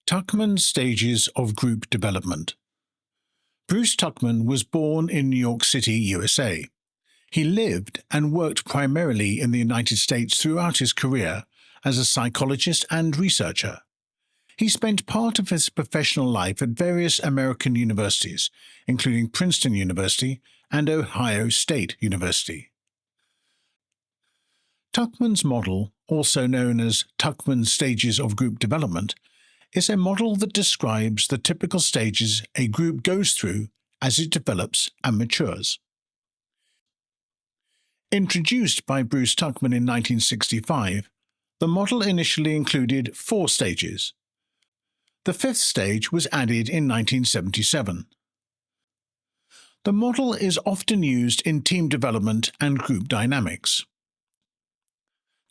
Tuckman Stages of Group Development. Bruce Tuckman was born in New York City, USA. He lived and worked primarily in the United States throughout his career as a psychologist and researcher. He spent part of his professional life at various American universities, including Princeton University and Ohio State University. Tuckman's model, also known as Tuckman Stages of Group Development, is a model that describes the typical stages a group goes through as it develops and matures. Introduced by Bruce Tuckman in 1965, the model initially included 4 stages. The 5th stage was added in 1977. The model is often used in team development and group dynamics.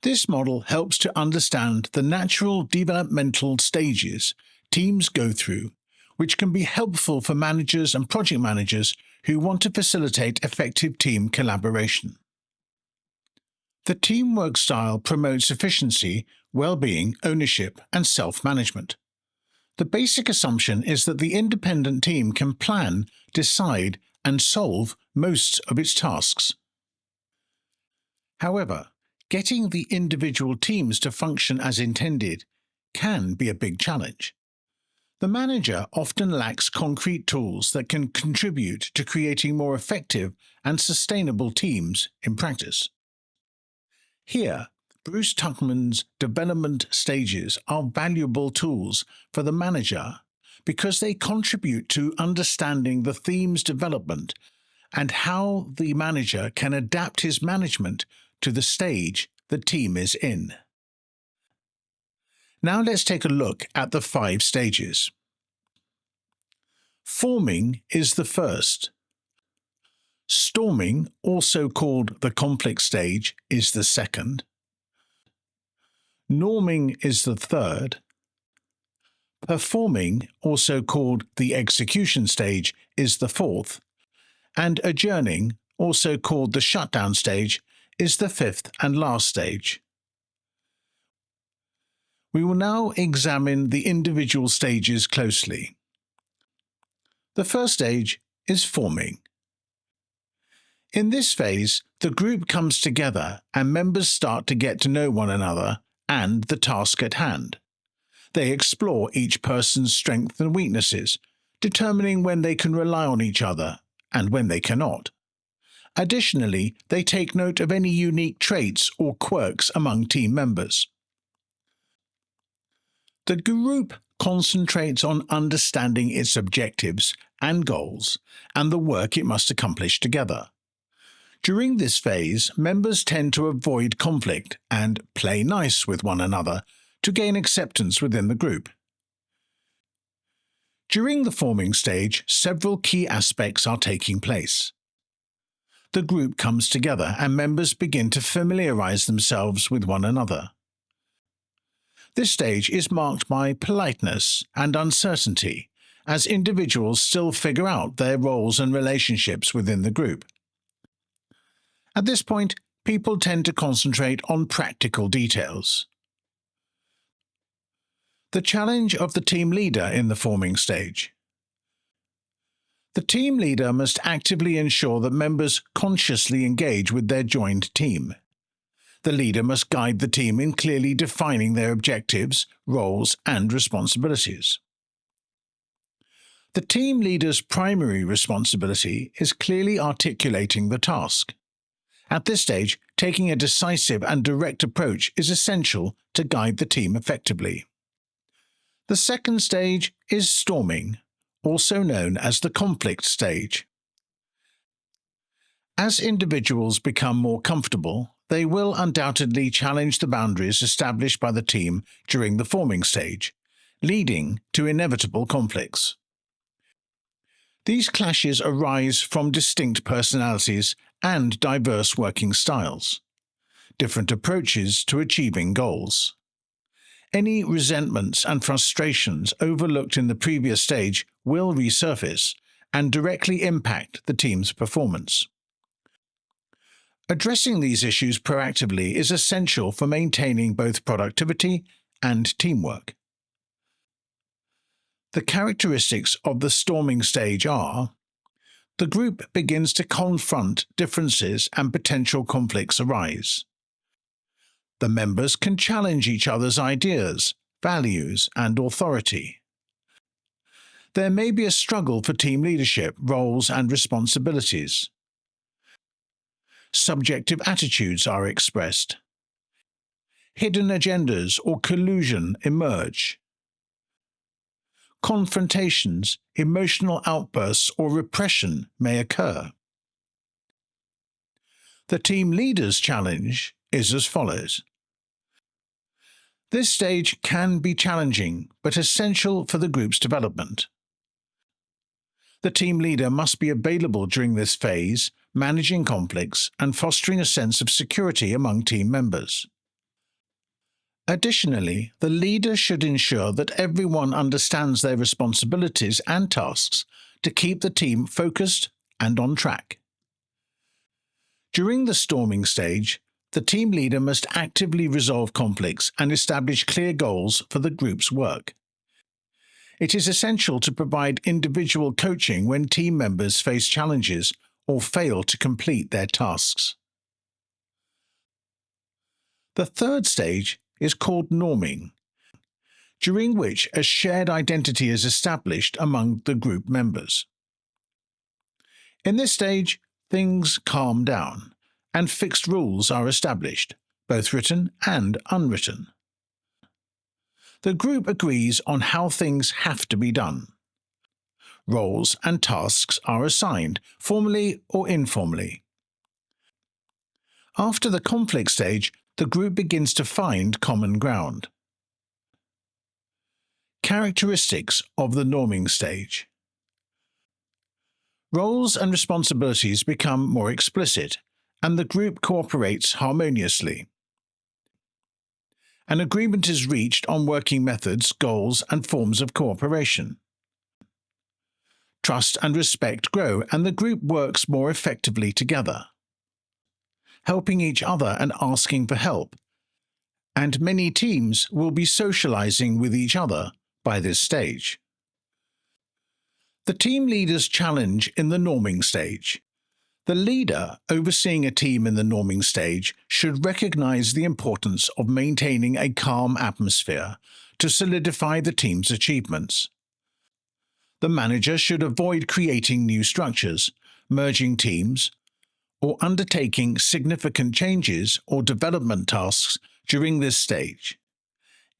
This model helps to understand the natural developmental stages teams go through, which can be helpful for managers and project managers who want to facilitate effective team collaboration. The teamwork style promotes efficiency, well-being, ownership, and self-management. The basic assumption is that the independent team can plan, decide, and solve most of its tasks. However, getting the individual teams to function as intended can be a big challenge. The manager often lacks concrete tools that can contribute to creating more effective and sustainable teams in practice. Here, Bruce Tuckman's development stages are valuable tools for the manager because they contribute to understanding the theme's development and how the manager can adapt his management to the stage the team is in. Now let's take a look at the 5 stages. Forming is the first. Storming, also called the conflict stage, is the second. Norming is the third. Performing, also called the execution stage, is the 4th. And adjourning, also called the shutdown stage, is the 5th and last stage. We will now examine the individual stages closely. The first stage is forming. In this phase, the group comes together and members start to get to know one another and the task at hand. They explore each person's strengths and weaknesses, determining when they can rely on each other and when they cannot. Additionally, they take note of any unique traits or quirks among team members. The group concentrates on understanding its objectives and goals and the work it must accomplish together. During this phase, members tend to avoid conflict and play nice with one another to gain acceptance within the group. During the forming stage, several key aspects are taking place. The group comes together and members begin to familiarize themselves with one another. This stage is marked by politeness and uncertainty, as individuals still figure out their roles and relationships within the group. At this point, people tend to concentrate on practical details. The challenge of the team leader in the forming stage. The team leader must actively ensure that members consciously engage with their joined team. The leader must guide the team in clearly defining their objectives, roles, and responsibilities. The team leader's primary responsibility is clearly articulating the task. At this stage, taking a decisive and direct approach is essential to guide the team effectively. The second stage is storming, also known as the conflict stage. As individuals become more comfortable, they will undoubtedly challenge the boundaries established by the team during the forming stage, leading to inevitable conflicts. These clashes arise from distinct personalities and diverse working styles, different approaches to achieving goals. Any resentments and frustrations overlooked in the previous stage will resurface and directly impact the team's performance. Addressing these issues proactively is essential for maintaining both productivity and teamwork. The characteristics of the storming stage are: the group begins to confront differences and potential conflicts arise. The members can challenge each other's ideas, values, and authority. There may be a struggle for team leadership, roles, and responsibilities. Subjective attitudes are expressed. Hidden agendas or collusion emerge. Confrontations, emotional outbursts, or repression may occur. The team leader's challenge is as follows. This stage can be challenging, but essential for the group's development. The team leader must be available during this phase, managing conflicts and fostering a sense of security among team members. Additionally, the leader should ensure that everyone understands their responsibilities and tasks to keep the team focused and on track. During the storming stage, the team leader must actively resolve conflicts and establish clear goals for the group's work. It is essential to provide individual coaching when team members face challenges or fail to complete their tasks. The third stage is called norming, during which a shared identity is established among the group members. In this stage, things calm down, and fixed rules are established, both written and unwritten. The group agrees on how things have to be done. Roles and tasks are assigned, formally or informally. After the conflict stage, the group begins to find common ground. Characteristics of the norming stage. Roles and responsibilities become more explicit, and the group cooperates harmoniously. An agreement is reached on working methods, goals, and forms of cooperation. Trust and respect grow, and the group works more effectively together, helping each other and asking for help, and many teams will be socializing with each other by this stage. The team leader's challenge in the norming stage. The leader overseeing a team in the norming stage should recognize the importance of maintaining a calm atmosphere to solidify the team's achievements. The manager should avoid creating new structures, merging teams, or undertaking significant changes or development tasks during this stage.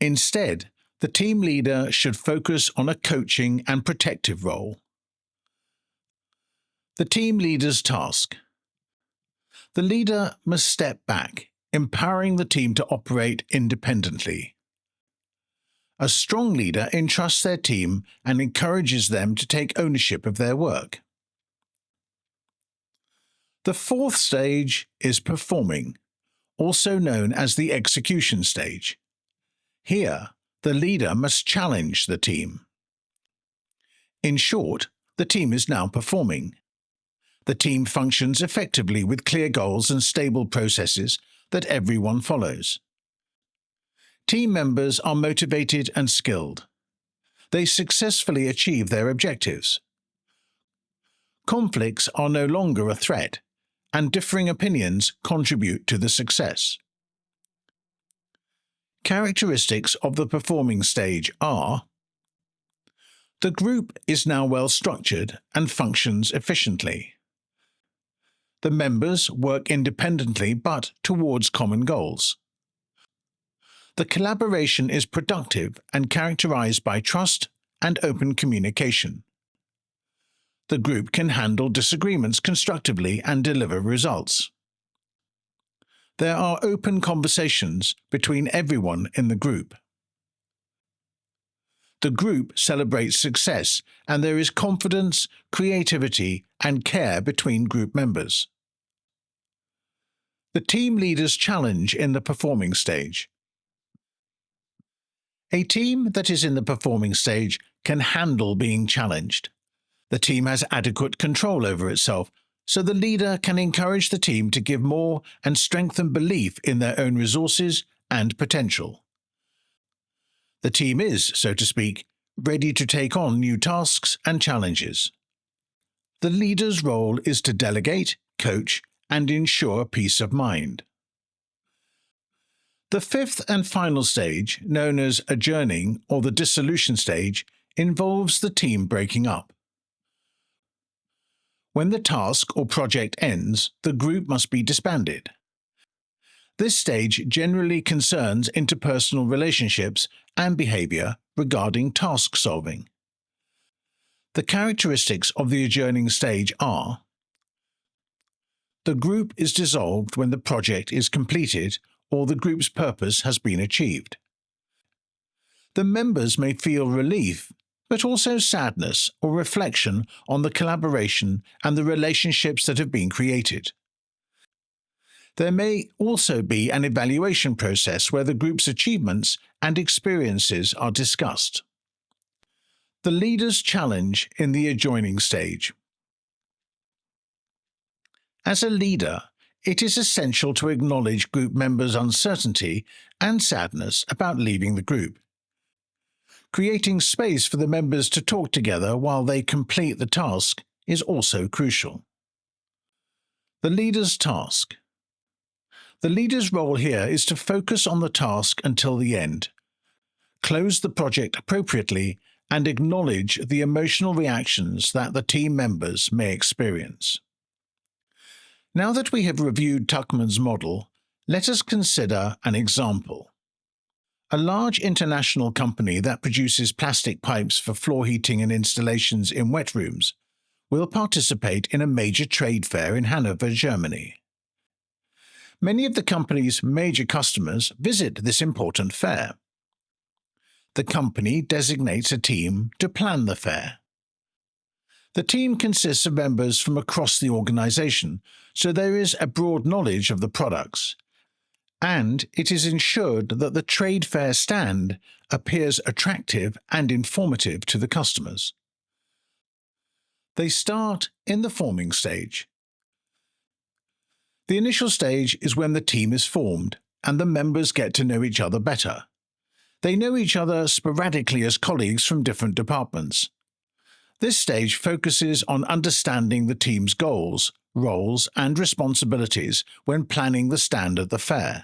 Instead, the team leader should focus on a coaching and protective role. The team leader's task. The leader must step back, empowering the team to operate independently. A strong leader entrusts their team and encourages them to take ownership of their work. The fourth stage is performing, also known as the execution stage. Here, the leader must challenge the team. In short, the team is now performing. The team functions effectively with clear goals and stable processes that everyone follows. Team members are motivated and skilled. They successfully achieve their objectives. Conflicts are no longer a threat, and differing opinions contribute to the success. Characteristics of the performing stage are: the group is now well structured and functions efficiently. The members work independently but towards common goals. The collaboration is productive and characterized by trust and open communication. The group can handle disagreements constructively and deliver results. There are open conversations between everyone in the group. The group celebrates success, and there is confidence, creativity, and care between group members. The team leader's challenge in the performing stage. A team that is in the performing stage can handle being challenged. The team has adequate control over itself, so the leader can encourage the team to give more and strengthen belief in their own resources and potential. The team is, so to speak, ready to take on new tasks and challenges. The leader's role is to delegate, coach, and ensure peace of mind. The fifth and final stage, known as adjourning or the dissolution stage, involves the team breaking up. When the task or project ends, the group must be disbanded. This stage generally concerns interpersonal relationships and behavior regarding task solving. The characteristics of the adjourning stage are: the group is dissolved when the project is completed or the group's purpose has been achieved. The members may feel relief, but also sadness or reflection on the collaboration and the relationships that have been created. There may also be an evaluation process where the group's achievements and experiences are discussed. The leader's challenge in the adjourning stage. As a leader, it is essential to acknowledge group members' uncertainty and sadness about leaving the group. Creating space for the members to talk together while they complete the task is also crucial. The leader's task. The leader's role here is to focus on the task until the end, close the project appropriately, and acknowledge the emotional reactions that the team members may experience. Now that we have reviewed Tuckman's model, let us consider an example. A large international company that produces plastic pipes for floor heating and installations in wet rooms will participate in a major trade fair in Hanover, Germany. Many of the company's major customers visit this important fair. The company designates a team to plan the fair. The team consists of members from across the organization, so there is a broad knowledge of the products, and it is ensured that the trade fair stand appears attractive and informative to the customers. They start in the forming stage. The initial stage is when the team is formed and the members get to know each other better. They know each other sporadically as colleagues from different departments. This stage focuses on understanding the team's goals, roles, and responsibilities when planning the stand at the fair.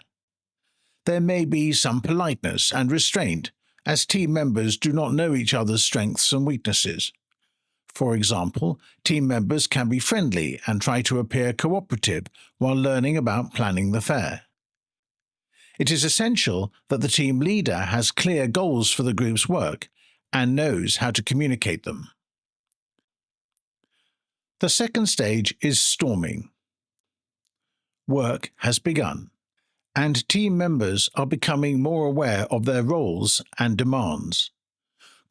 There may be some politeness and restraint, as team members do not know each other's strengths and weaknesses. For example, team members can be friendly and try to appear cooperative while learning about planning the fair. It is essential that the team leader has clear goals for the group's work and knows how to communicate them. The second stage is storming. Work has begun, and team members are becoming more aware of their roles and demands.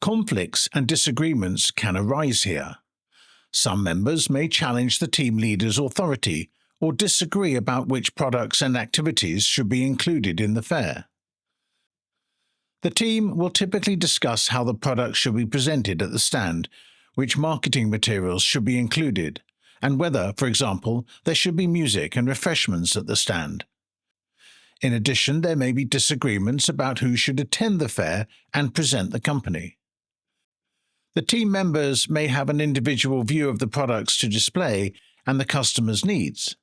Conflicts and disagreements can arise here. Some members may challenge the team leader's authority or disagree about which products and activities should be included in the fair. The team will typically discuss how the products should be presented at the stand, which marketing materials should be included, and whether, for example, there should be music and refreshments at the stand. In addition, there may be disagreements about who should attend the fair and present the company. The team members may have an individual view of the products to display and the customer's needs.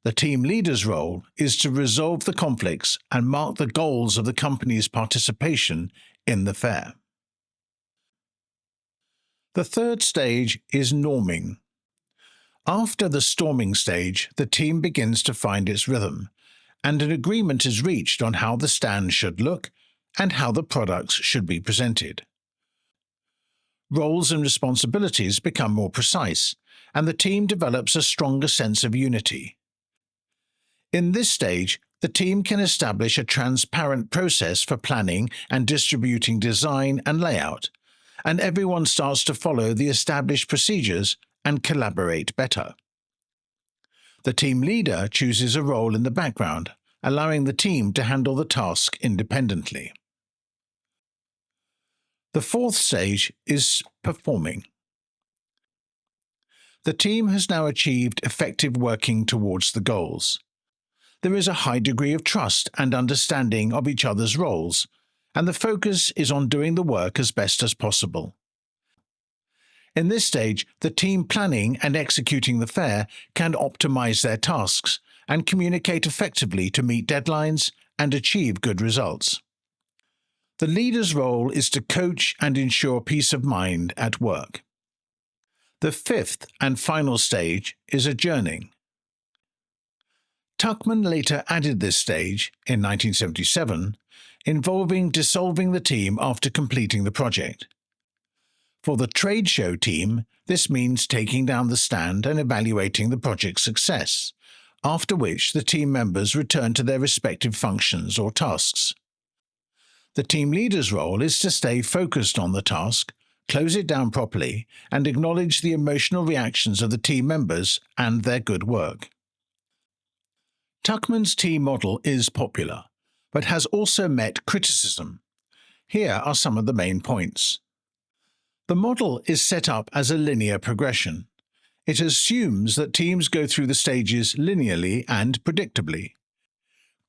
The team leader's role is to resolve the conflicts and mark the goals of the company's participation in the fair. The third stage is norming. After the storming stage, the team begins to find its rhythm, and an agreement is reached on how the stand should look and how the products should be presented. Roles and responsibilities become more precise, and the team develops a stronger sense of unity. In this stage, the team can establish a transparent process for planning and distributing design and layout, and everyone starts to follow the established procedures and collaborate better. The team leader chooses a role in the background, allowing the team to handle the task independently. The fourth stage is performing. The team has now achieved effective working towards the goals. There is a high degree of trust and understanding of each other's roles, and the focus is on doing the work as best as possible. In this stage, the team planning and executing the fair can optimize their tasks and communicate effectively to meet deadlines and achieve good results. The leader's role is to coach and ensure peace of mind at work. The fifth and final stage is adjourning. Tuckman later added this stage, in 1977, involving dissolving the team after completing the project. For the trade show team, this means taking down the stand and evaluating the project's success, after which the team members return to their respective functions or tasks. The team leader's role is to stay focused on the task, close it down properly, and acknowledge the emotional reactions of the team members and their good work. Tuckman's team model is popular, but has also met criticism. Here are some of the main points. The model is set up as a linear progression. It assumes that teams go through the stages linearly and predictably.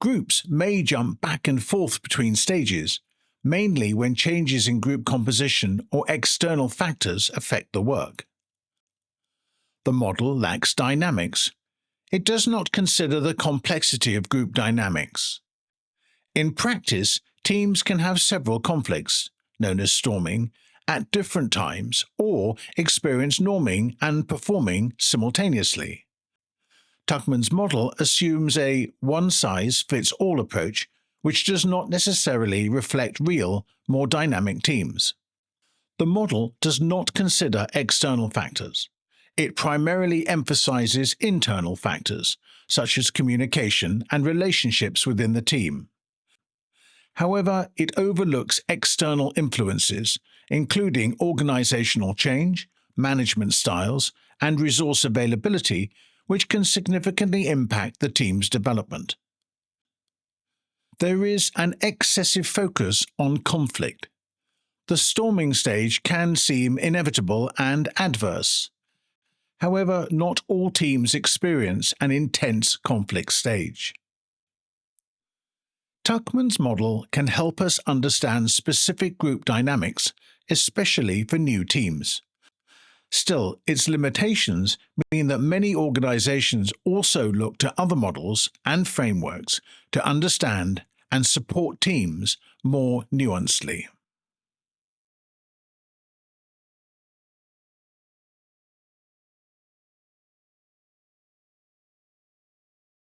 Groups may jump back and forth between stages, mainly when changes in group composition or external factors affect the work. The model lacks dynamics. It does not consider the complexity of group dynamics. In practice, teams can have several conflicts, known as storming, at different times or experience norming and performing simultaneously. Tuckman's model assumes a one-size-fits-all approach, which does not necessarily reflect real, more dynamic teams. The model does not consider external factors. It primarily emphasizes internal factors, such as communication and relationships within the team. However, it overlooks external influences, including organizational change, management styles, and resource availability, which can significantly impact the team's development. There is an excessive focus on conflict. The storming stage can seem inevitable and adverse. However, not all teams experience an intense conflict stage. Tuckman's model can help us understand specific group dynamics, especially for new teams. Still, its limitations mean that many organizations also look to other models and frameworks to understand and support teams more nuancedly.